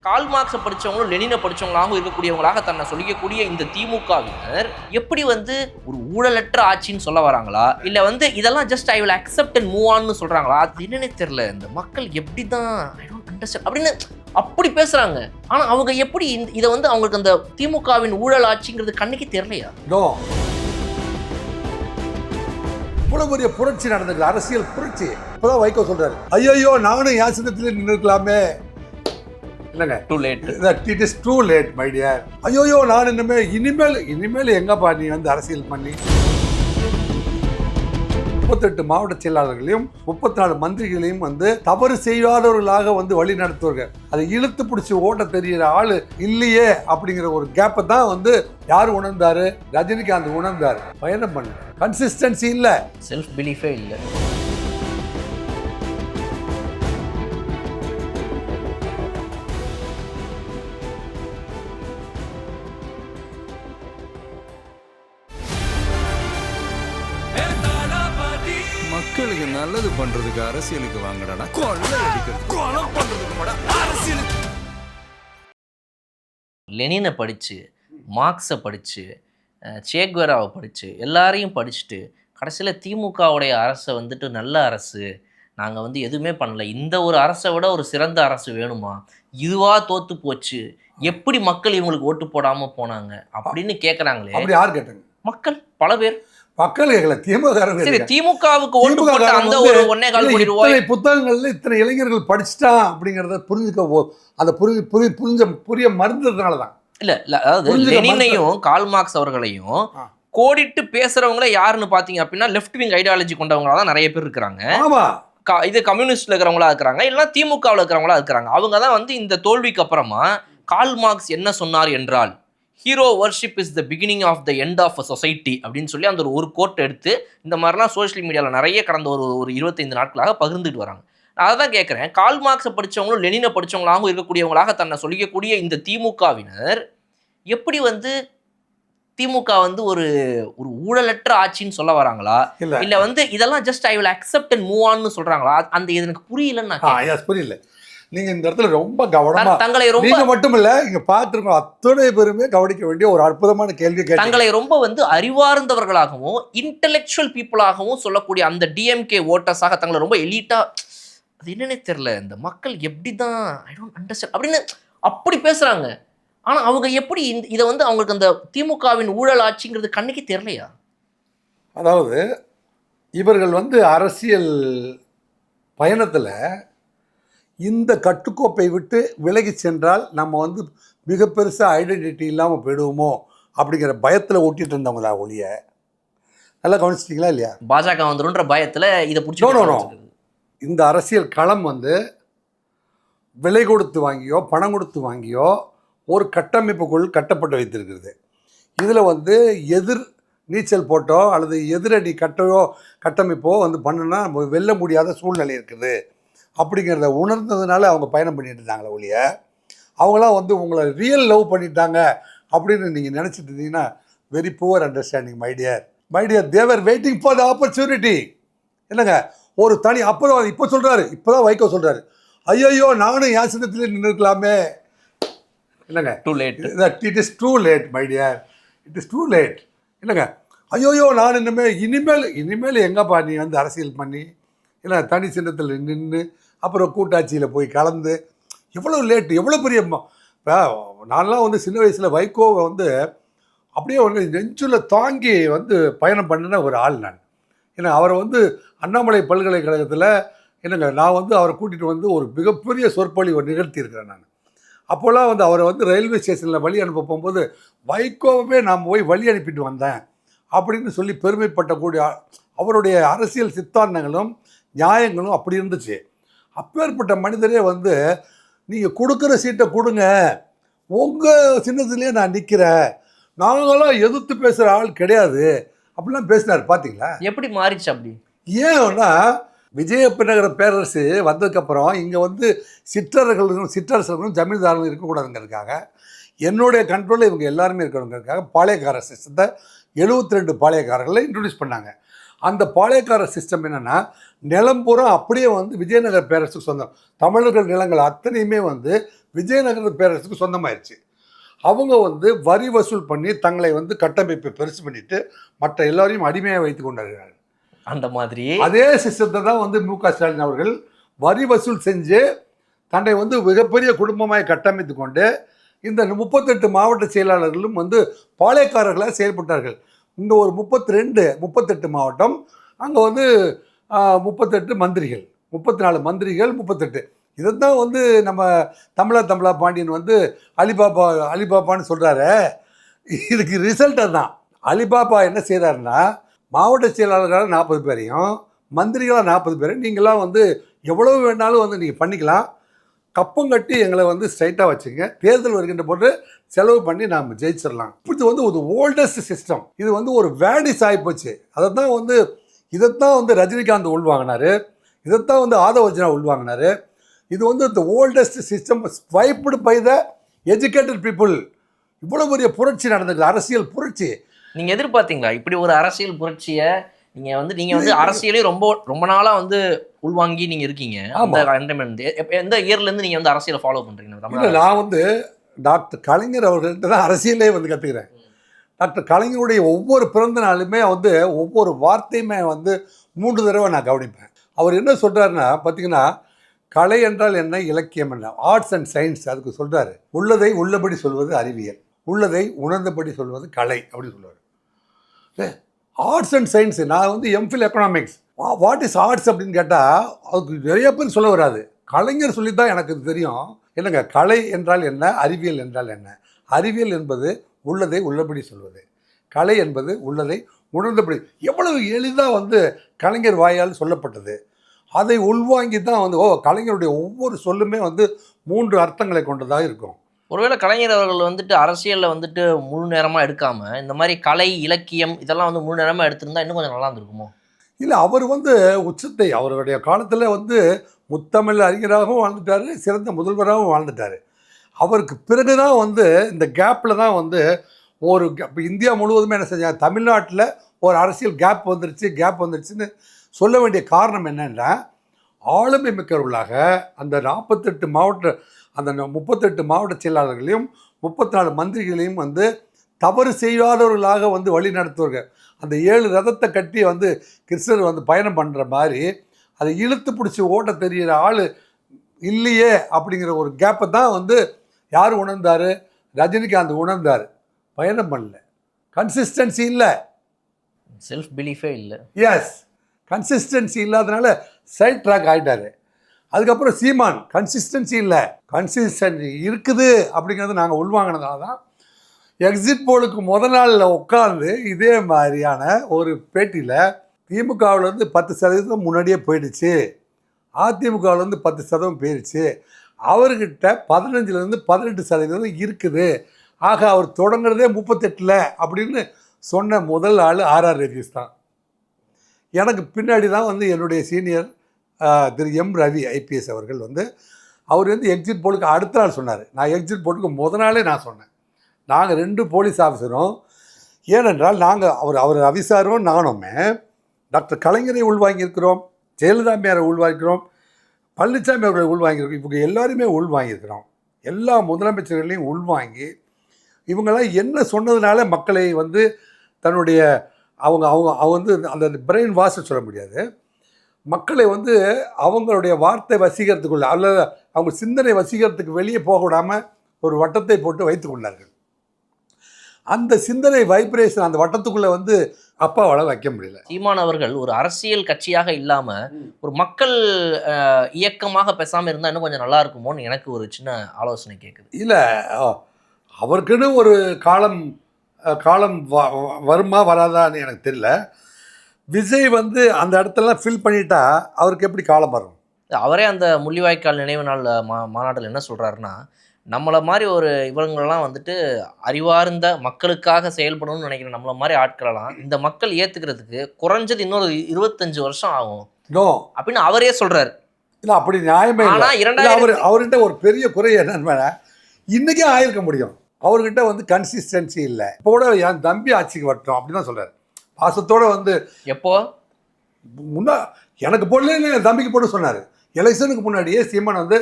கால் மார்க்ஸை படித்தவங்களும் லெனினை படித்தவங்களாகவும் இருக்கக்கூடியவங்களாக தன்னை சொல்லிக்கக்கூடிய இந்த திமுகவினர் எப்படி ஒரு ஊழலற்ற ஆட்சின்னு சொல்ல வராங்களா இல்லை இதெல்லாம் just I will accept and move ஆன்னு சொல்கிறாங்களா? அது என்னன்னே தெரியல. இந்த மக்கள் எப்படி தான் ஐ டோன்ட் அண்டர்ஸ்டாண்ட் அப்படின்னு அப்படி பேசுகிறாங்க. ஆனால் அவங்க எப்படி இதை அவங்களுக்கு அந்த திமுகவின் ஊழல் ஆட்சிங்கிறது கண்ணுக்கு தெரியலையா? இவ்வளவு பெரிய புரட்சி நடந்தது, அரசியல் புரட்சி. இப்போதான் வைகோ சொல்றாரு, ஐயோ நானும் என் சின்னத்திலே நின்று இருக்கலாமே. இல்லைங்க, too late. It is too late my dear. ஐயோ நான் இனிமேல் எங்கப்பா நீ அரசியல் பண்ணி 38 மாவட்ட செயலாளர்களையும் 34 மந்திரிகளையும் தவறு செய்யாதவர்களாக வழி நடத்துவார்கள். அதை இழுத்து பிடிச்சி ஓட்ட தெரிகிற ஆளு இல்லையே அப்படிங்கிற ஒரு கேப்பை தான் யார் உணர்ந்தாரு? ரஜினிகாந்த் உணர்ந்தாரு. பயணம் பண்ண கன்சிஸ்டன்சி இல்லை, செல்ஃப் பிலீஃபே இல்லை. மக்களுக்கு நல்லது பண்றதுக்கு அரசியலுக்கு வாங்கடா, கொள்ளை அடிக்கிறது கொலை பண்றதுக்கு அரசியலுக்கு. லெனினை படித்து, மார்க்ஸை படித்து, சேக்வேராவை படித்து, எல்லாரையும் படிச்சுட்டு கடைசியில் திமுகவுடைய அரசை நல்ல அரசு, நாங்கள் எதுவுமே பண்ணல, இந்த ஒரு அரசை விட ஒரு சிறந்த அரசு வேணுமா, இதுவாக தோற்று போச்சு, எப்படி மக்கள் இவங்களுக்கு ஓட்டு போடாமல் போனாங்க அப்படின்னு கேட்குறாங்களே. அப்படி யார் கேட்டாங்க? மக்கள் பல பேர். மக்கள் கேட்கல, திமுகவுக்கு ஓட்டு போட்ட அந்த ஒரு 1.25 கோடி ரூபாய் புத்தகங்கள்ல இத்தனை இளைஞர்கள் படிச்சுட்டான் அப்படிங்கறத புரிஞ்சுக்க, அந்த புரிய மறந்ததுனாலதான். இல்ல அதாவது லெனினையும் கால் மார்க்ஸ் அவர்களையும் கோடிட்டு பேசுறவங்கள யாருன்னு பாத்தீங்க அப்படின்னா லெஃப்ட் விங் ஐடியாலஜி கொண்டவங்களா தான் நிறைய பேர் இருக்கிறாங்க. ஆமா, இது கம்யூனிஸ்ட்ல இருக்கிறவங்களா இருக்கிறாங்க, இல்லைன்னா திமுகவில் இருக்கிறவங்களா இருக்கிறாங்க. அவங்க தான் இந்த தோல்விக்கு அப்புறமா கால் மார்க்ஸ் என்ன சொன்னார் என்றால், hero worship is the beginning of the end of a society அப்படின்னு சொல்லி அந்த ஒரு கோட் எடுத்து இந்த மாதிரிலாம் சோஷியல் மீடியாவில் நிறைய கடந்த ஒரு 25 நாட்களாக பகிர்ந்துட்டு வராங்க. நான் அதை தான் கேட்குறேன், கால் மார்க்ஸை படித்தவங்களும் லெனினை படித்தவங்களாகவும் இருக்கக்கூடியவங்களாக தன்னை சொல்லிக்கக்கூடிய இந்த திமுகவினர் எப்படி திமுக ஒரு ஊழலற்ற ஆட்சின்னு சொல்ல வராங்களா இல்லை இதெல்லாம் just I will accept and move ஆன்னு சொல்கிறாங்களா? அந்த இது எனக்கு புரியலன்னு. புரியல. நீங்க இந்த இடத்துல ரொம்ப கவனமா, தங்களை நீங்க மட்டும் இல்ல இங்க பார்த்திருக்கோம் அத்தனை பேருமே கவனிக்க வேண்டிய ஒரு அற்புதமான கேள்வி. தங்களை ரொம்ப அறிவார்ந்தவர்களாகவும் இன்டெலெக்சுவல் பீப்புளாகவும் சொல்லக்கூடிய அந்த டிஎம்கே ஓட்டர்ஸாக தங்களை ரொம்ப எலீட்டா, அது என்னன்னே தெரியல. இந்த மக்கள் எப்படி தான் ஐ டோன்ட் அண்டர்ஸ்டாண்ட் அப்படின்னு அப்படி பேசுறாங்க. ஆனா அவங்க எப்படி இதை அவங்களுக்கு அந்த திமுகவின் ஊழல் ஆட்சிங்கிறது கண்ணுக்கு தெரியலையா? அதாவது இவர்கள் அரசியல் பயணத்துல இந்த கட்டுக்கோப்பை விட்டு விலகி சென்றால் நம்ம மிக பெருசாக ஐடென்டிட்டி இல்லாமல் போயிடுவோமோ அப்படிங்கிற பயத்தில் ஓட்டிகிட்டு இருந்தவங்களா ஒழிய, நல்லா கவனிச்சிட்டிங்களா இல்லையா? பாஜக வந்துடும்ன்ற பயத்தில் இதை பிடிச்சி இந்த அரசியல் களம் விலை கொடுத்து வாங்கியோ பணம் கொடுத்து வாங்கியோ ஒரு கட்டமைப்புக்குள் கட்டப்பட்டு வைத்திருக்கிறது. இதில் எதிர் நீச்சல் போட்டோ அல்லது எதிரடி கட்டமைப்போ பண்ணுனா வெல்ல முடியாத சூழ்நிலை இருக்குது அப்படிங்கிறத உணர்ந்ததுனால அவங்க பயணம் பண்ணிட்டு இருந்தாங்களே ஒழிய, அவங்களாம் உங்களை ரியல் லவ் பண்ணிட்டாங்க அப்படின்னு நீங்கள் நினச்சிட்டு இருந்தீங்கன்னா very poor understanding my dear. They're waiting for the opportunity. என்னங்க ஒரு தனி அப்போதான் இப்போ சொல்கிறாரு, இப்போ தான் வைகோ சொல்கிறாரு, ஐயோ நானும் என் சின்னத்திலே நின்று இருக்கலாமே. இல்லைங்க, too late. It is too late my dear, it is too late. இல்லைங்க, ஐயோ நான் இனிமேல் எங்கப்பா நீ அரசியல் பண்ணி, இல்லை தனி சின்னத்தில் நின்று அப்புறம் கூட்டாட்சியில் போய் கலந்து, எவ்வளோ லேட்டு, எவ்வளோ பெரிய. இப்போ நான்லாம் சின்ன வயசில் வைகோவை அப்படியே நெஞ்சில் தாங்கி பயணம் பண்ணின ஒரு ஆள் நான். ஏன்னா அவரை அண்ணாமலை பல்கலைக்கழகத்தில் என்னங்க நான் அவரை கூட்டிகிட்டு ஒரு மிகப்பெரிய சொற்பொழிவை நிகழ்த்தியிருக்கிறேன் நான். அப்போல்லாம் அவரை ரயில்வே ஸ்டேஷனில் வழி அனுப்ப போகும்போது வைகோவே நான் போய் வழி அனுப்பிட்டு வந்தேன் அப்படின்னு சொல்லி பெருமைப்பட்டக்கூடிய அவருடைய அரசியல் சித்தாந்தங்களும் நியாயங்களும் அப்படி இருந்துச்சு. அப்பேற்பட்ட மனிதரே நீங்கள் கொடுக்குற சீட்டை கொடுங்க, உங்கள் சின்னத்துலேயே நான் நிற்கிறேன், நாங்களாம் எதிர்த்து பேசுகிற ஆள் கிடையாது அப்படிலாம் பேசினார். பார்த்தீங்களா எப்படி மாறிச்சு? அப்படி ஏன்னா விஜயநகர பேரரசு வந்ததுக்கப்புறம் இங்கே சிற்றரசர்களும் ஜமீன்தாரர்களும் இருக்கக்கூடாதுங்கிறதுக்காக, என்னுடைய கண்ட்ரோலில் இவங்க எல்லாருமே இருக்கணுங்கிறதுக்காக பாளையக்கார சிஸ்டத்தை 72 பாளையக்காரர்களை இன்ட்ரடியூஸ் பண்ணாங்க. அந்த பாளையக்கார சிஸ்டம் என்னென்னா, நிலம் பூரா அப்படியே விஜயநகர பேரரசுக்கு சொந்தம். தமிழர்கள் நிலங்கள் அத்தனையுமே விஜயநகர பேரரசுக்கு சொந்தமாயிருச்சு. அவங்க வந்து வரி வசூல் பண்ணி தங்களை வந்து கட்டமைப்பை பெருசு பண்ணிட்டு மற்ற எல்லாரையும் அடிமையாக வைத்து கொண்டார்கள். அந்த மாதிரி அதே சிஸ்டத்தை தான் வந்து மு.க. ஸ்டாலின் அவர்கள் வரி வசூல் செஞ்சு தன்னை வந்து மிகப்பெரிய குடும்பமாய் கட்டமைத்து கொண்டு இந்த 38 மாவட்ட செயலாளர்களும் வந்து பாளையக்காரர்களாக செயல்பட்டார்கள். இங்கே ஒரு 38 மாவட்டம், அங்கே வந்து 38 மந்திரிகள், 34 மந்திரிகள், 38. இதைத்தான் வந்து நம்ம தமிழா பாண்டியன் வந்து அலிபாபான்னு சொல்கிறாரு. இதுக்கு ரிசல்ட் அதுதான். அலிபாபா என்ன செய்கிறாருன்னா, மாவட்ட செயலாளர்களாக 40 பேரையும் மந்திரிகளாக 40 பேரையும் நீங்களாம் வந்து எவ்வளவு வேணாலும் வந்து நீங்கள் பண்ணிக்கலாம், கப்பம் கட்டி எங்களை வந்து ஸ்ட்ரைட்டாக வச்சுங்க, தேர்தல் வருகின்ற போது செலவு பண்ணி நாம் ஜெயிச்சிடலாம். இது வந்து ஒரு ஓல்டஸ்ட் சிஸ்டம். இது வந்து ஒரு வேடிஸ் ஆகிப்போச்சு. இதைத்தான் வந்து ரஜினிகாந்த் உள்வாங்கினார், இதைத்தான் வந்து ஆதவர்ஜனா உள்வாங்கினார். இது வந்து இந்த oldest system swiped by the educated people. இவ்வளோ பெரிய புரட்சி நடந்திருக்கு, அரசியல் புரட்சி. நீங்கள் எதிர்பார்த்தீங்களா இப்படி ஒரு அரசியல் புரட்சியை? நீங்கள் வந்து அரசியலே ரொம்ப நாளாக வந்து உள்வாங்கி நீங்கள் இருக்கீங்க. எந்த இயர்லேருந்து நீங்கள் வந்து அரசியலை ஃபாலோ பண்ணுறீங்க? நான் வந்து டாக்டர் கலைஞர் அவர்கள்ட்ட தான் அரசியலே வந்து கற்றுக்கிறேன். டாக்டர் கலைஞருடைய ஒவ்வொரு பிறந்த நாளுமே வந்து ஒவ்வொரு வார்த்தையுமே வந்து 3 தடவை நான் கவனிப்பேன். அவர் என்ன சொல்கிறாருன்னா பார்த்தீங்கன்னா, கலை என்றால் என்ன, இலக்கியம் என்ன, ஆர்ட்ஸ் அண்ட் சயின்ஸ். அதுக்கு சொல்கிறாரு, உள்ளதை உள்ளபடி சொல்வது அறிவியல், உள்ளதை உணர்ந்தபடி சொல்வது கலை அப்படின்னு சொல்லுவார். Arts and science. நான் வந்து MPhil economics. What is arts அப்படின்னு கேட்டால் அதுக்கு நிறைய பேர் சொல்ல வராது. கலைஞர் சொல்லி தான் எனக்கு இது தெரியும். இல்லைங்க, கலை என்றால் என்ன, அறிவியல் என்றால் என்ன? அறிவியல் என்பது உள்ளதை உள்ளபடி சொல்வது, கலை என்பது உள்ளதை உணர்ந்தபடி. எவ்வளவு எளிதாக வந்து கலைஞர் வாயால் சொல்லப்பட்டது. அதை உள்வாங்கி தான் வந்து கலைஞருடைய ஒவ்வொரு சொல்லுமே வந்து 3 அர்த்தங்களை கொண்டதாக இருக்கும். ஒருவேளை கலைஞர் அவர்கள் வந்துட்டு அரசியலில் வந்துட்டு முழு நேரமாக எடுக்காமல் இந்த மாதிரி கலை இலக்கியம் இதெல்லாம் வந்து முழு நேரமாக எடுத்திருந்தா இன்னும் கொஞ்சம் நல்லா இருந்திருக்குமோ? இல்லை, அவர் வந்து உச்சத்தை அவருடைய காலத்தில் வந்து முத்தமிழ் அறிஞராகவும் வாழ்ந்துட்டார், சிறந்த முதல்வராகவும் வாழ்ந்துட்டார். அவருக்கு பிறகு தான் வந்து இந்த கேப்பில் தான் வந்து இப்போ இந்தியா முழுவதுமே என்ன செஞ்சாங்க, தமிழ்நாட்டில் ஒரு அரசியல் கேப் வந்துருச்சுன்னு சொல்ல வேண்டிய காரணம் என்னென்னா, ஆளுமை மிக்கவர்களாக அந்த 38 மாவட்ட செயலாளர்களையும் 34 மந்திரிகளையும் வந்து தவறு செய்யாதவர்களாக வந்து வழி நடத்துவார்கள். அந்த 7 ரதத்தை கட்டி வந்து கிருஷ்ணர் வந்து பயணம் பண்ணுற மாதிரி அதை இழுத்து பிடிச்சி ஓட்ட தெரிகிற ஆள் இல்லையே அப்படிங்கிற ஒரு கேப்பை தான் வந்து யார் உணர்ந்தார்? ரஜினிகாந்த் உணர்ந்தார். பயணம் பண்ணல, கன்சிஸ்டன்சி இல்லை, செல்ஃப் பிலீஃபே இல்லை. எஸ், கன்சிஸ்டன்சி இல்லாதனால சைட் ட்ராக் ஆகிட்டார். அதுக்கப்புறம் சீமான் கன்சிஸ்டன்சி இல்லை, கன்சிஸ்டன்சி இருக்குது அப்படிங்கிறது நாங்கள் உள்வாங்கினதால தான் எக்ஸிட் போலுக்கு முதல் நாளில் உட்காந்து இதே மாதிரியான ஒரு பேட்டியில் திமுகவிலேருந்து 10% முன்னாடியே போயிடுச்சு, அதிமுகவிலேருந்து 10% போயிடுச்சு, அவர்கிட்ட 15% 18% இருக்குது, ஆக அவர் தொடங்குறதே 38 அப்படின்னு சொன்ன முதல் ஆள் ஆர்ஆர் ரவீஸ் தான். எனக்கு பின்னாடி தான் வந்து என்னுடைய சீனியர் திரு எம் ரவி ஐபிஎஸ் அவர்கள் வந்து அவர் வந்து எக்ஸிட் போலுக்கு அடுத்த நாள் சொன்னார். நான் எக்ஸிட் போலுக்கு முதல் நாளே நான் சொன்னேன், நாங்கள் 2 போலீஸ் ஆஃபீஸரும், ஏனென்றால் நாங்கள் அவர் ரவி சாரும் நானுமே டாக்டர் கலைஞரை உள்வாங்கியிருக்கிறோம், ஜெயலலிதா அம்மையாரை உள்வாங்கிக்கிறோம், பழனிசாமி அவர்களை உள்வாங்கியிருக்கிறோம், இவங்க எல்லாருமே உள்வாங்கியிருக்கிறோம். எல்லா முதலமைச்சர்களையும் உள்வாங்கி இவங்கெல்லாம் என்ன சொன்னதுனால மக்களை வந்து தன்னுடைய அவங்க வந்து அந்த பிரெயின் வாஷ் சொல்ல முடியாது, மக்களை வந்து அவங்களுடைய வார்த்தை வசீகரத்துக்குள்ள அல்லது அவங்க சிந்தனை வசீகரத்துக்கு வெளியே போக விடாமல் ஒரு வட்டத்தை போட்டு வைத்து கொண்டார்கள். அந்த சிந்தனை வைப்ரேஷன் அந்த வட்டத்துக்குள்ளே வந்து அப்பாவால் வைக்க முடியல. சீமான் அவர்கள் ஒரு அரசியல் கட்சியாக இல்லாமல் ஒரு மக்கள் இயக்கமாக பேசாமல் இருந்தால் இன்னும் கொஞ்சம் நல்லா இருக்குமோன்னு எனக்கு ஒரு சின்ன ஆலோசனை கேட்குது. இல்லை, அவருக்குன்னு ஒரு காலம் வருமா வராதான்னு எனக்கு தெரியல. விஜய் வந்து அந்த இடத்துலலாம் ஃபில் பண்ணிட்டா அவருக்கு எப்படி காலம் வரும்? அவரே அந்த முள்ளிவாய்க்கால் நினைவு நாள் மாநாட்டில் என்ன சொல்கிறாருன்னா, நம்மளை மாதிரி ஒரு இவங்களெல்லாம் வந்துட்டு அறிவார்ந்த மக்களுக்காக செயல்படணும்னு நினைக்கிற நம்மளை மாதிரி ஆட்களெல்லாம் இந்த மக்கள் ஏற்றுக்கிறதுக்கு குறைஞ்சது இன்னொரு 25 வருஷம் ஆகும் அப்படின்னு அவரே சொல்கிறார். இல்லை, அப்படி நியாயமே இல்லை. அவர்கிட்ட ஒரு பெரிய குறை என்னன்னு இன்றைக்கே ஆயிருக்க முடியும். அவர்கிட்ட வந்து கன்சிஸ்டன்சி இல்லை. இப்போ கூட என் தம்பி ஆட்சிக்கு வரட்டும் அப்படின்னு தான் சொல்கிறார். பாசத்தோடு வந்து எப்போ எனக்கு போடலன்னு என் தம்பிக்கு போட்டு சொன்னார். எலெக்ஷனுக்கு முன்னாடியே சீமான் வந்து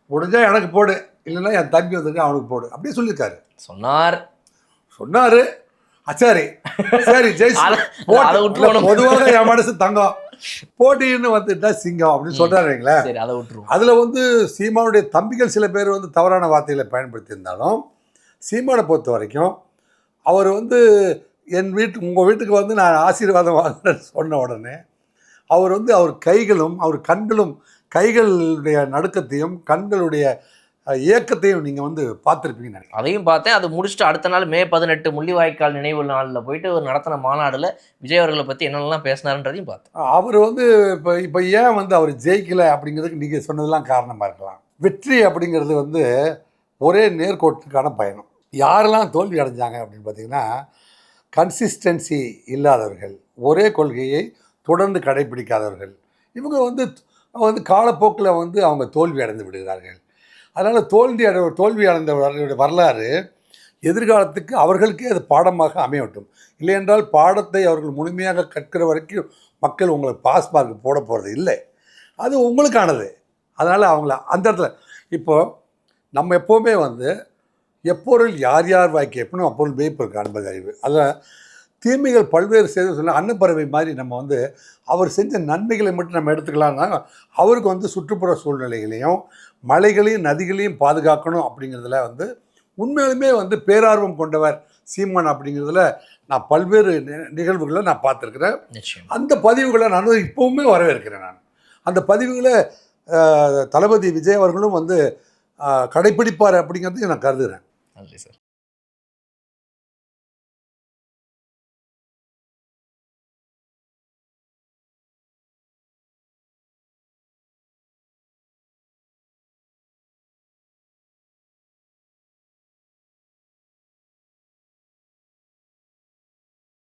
முடிஞ்சால் எனக்கு போடு, இல்லைன்னா என் தம்பி வந்திருக்கு அவனுக்கு போடு அப்படியே சொல்லியிருக்காரு. சொன்னார். சரி சரி ஜெய் அதை விட்டுருவோம். பொதுவாக என் மனசு தங்கம், போட்டின்னு வந்துட்டா சிங்கம் அப்படின்னு சொல்றாருங்களே. சரி, அதை விட்டுருவோம். அதில் வந்து சீமானுடைய தம்பிகள் சில பேர் வந்து தவறான வார்த்தைகளை பயன்படுத்தியிருந்தாலும் சீமானை பொறுத்த வரைக்கும் அவர் வந்து உங்கள் வீட்டுக்கு வந்து நான் ஆசீர்வாதம் வாங்குறேன்னு சொன்ன உடனே அவர் வந்து அவர் கைகளும் அவர் கண்களும் கைகளுடைய நடுக்கத்தையும் கண்களுடைய இயக்கத்தையும் நீங்கள் வந்து பார்த்துருப்பீங்கன்னு நினைக்கிறேன். அதையும் பார்த்தேன். அது முடிச்சுட்டு அடுத்த நாள் மே 18 முள்ளிவாய்க்கால் நினைவு நாளில் போயிட்டு ஒரு நடத்தின மாநாடுல விஜய் அவர்களை பற்றி என்னென்னலாம் பேசினாருன்றதையும் பார்த்தேன். அவர் வந்து இப்போ ஏன் வந்து அவர் ஜெயிக்கலை அப்படிங்கிறதுக்கு நீங்கள் சொன்னதெல்லாம் காரணமாக இருக்கலாம். வெற்றி அப்படிங்கிறது வந்து ஒரே நேர்கோட்டுக்கான பயணம். யாரெல்லாம் தோல்வி அடைஞ்சாங்க அப்படின்னு பார்த்தீங்கன்னா, கன்சிஸ்டன்சி இல்லாதவர்கள், ஒரே கொள்கையை தொடர்ந்து கடைபிடிக்காதவர்கள், இவங்க வந்து காலப்போக்கில் வந்து அவங்க தோல்வி அடைந்து விடுகிறார்கள். அதனால் தோல்வி அடைந்தவர்களுடைய வரலாறு எதிர்காலத்துக்கு அவர்களுக்கே அது பாடமாக அமையட்டும். இல்லையென்றால் பாடத்தை அவர்கள் முழுமையாக கற்கிற வரைக்கும் மக்கள் உங்களுக்கு பாஸ் மார்க் போட போகிறது இல்லை, அது உங்களுக்கானது. அதனால் அவங்கள அந்த இடத்துல இப்போது நம்ம எப்போவுமே வந்து எப்பொருள் யார் யார் வாய்க்கு எப்படின்னு அப்பொருள் மேய்ப்பொருள் காண்பது அறிவு. அதில் தீமைகள் பல்வேறு செய்து சொன்னால் அன்னப்பறவை மாதிரி நம்ம வந்து அவர் செஞ்ச நன்மைகளை மட்டும் நம்ம எடுத்துக்கலாம்னா, அவருக்கு வந்து சுற்றுப்புற சூழ்நிலைகளையும் மலைகளையும் நதிகளையும் பாதுகாக்கணும் அப்படிங்கிறதுல வந்து உண்மையிலுமே வந்து பேரார்வம் கொண்டவர் சீமான் அப்படிங்கிறதுல நான் பல்வேறு நிகழ்வுகளை நான் பார்த்துருக்குறேன். அந்த பதிவுகளை நான் இப்போவுமே வரவேற்கிறேன். நான் அந்த பதிவுகளை தளபதி விஜய் அவர்களும் வந்து கடைப்பிடிப்பார் அப்படிங்கிறதையும் நான் கருதுகிறேன். நன்றி சார்.